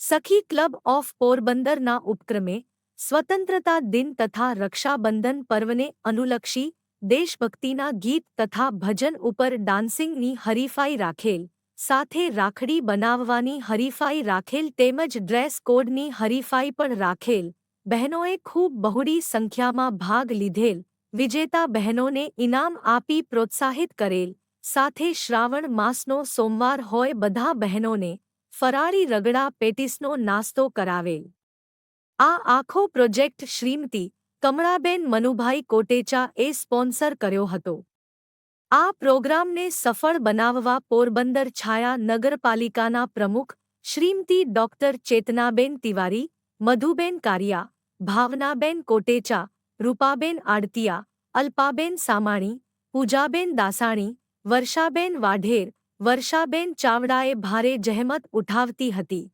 સખી club of પોરબંદરના ઉપક્રમે સ્વતંત્રતા દિન તથા રક્ષાબંધન પર્વને અનુલક્ષી દેશભક્તિના ગીત તથા ભજન ઉપર ડાન્સિંગની હરીફાઈ રાખેલ, સાથે રાખડી બનાવવાની હરીફાઈ રાખેલ તેમજ ડ્રેસ કોડની હરીફાઈ પણ રાખેલ. બહેનોએ ખૂબ બહોળી સંખ્યામાં ભાગ લીધેલ. વિજેતા બહેનોને ઇનામ આપી પ્રોત્સાહિત કરેલ. સાથે શ્રાવણ માસનો સોમવાર હોય બધા બહેનોને ફરાળી રગડા પેટીસનો નાસ્તો કરાવેલ. આ આખો પ્રોજેક્ટ શ્રીમતી કમળાબેન મનુભાઈ કોટેચા એ સ્પોન્સર કર્યો હતો. આ પ્રોગ્રામને સફળ બનાવવા પોરબંદર છાયા નગરપાલિકાના પ્રમુખ શ્રીમતી ડોક્ટર ચેતનાબેન તિવારી, મધુબેન કારિયા, ભાવનાબેન કોટેચા, રૂપાબેન આડતિયા, અલ્પાબેન સામાણી, પૂજાબેન દાસાણી, વર્ષાબેન વાઢેર, વર્ષાબેન ચાવડાએ ભારે જહેમત ઉઠાવતી હતી.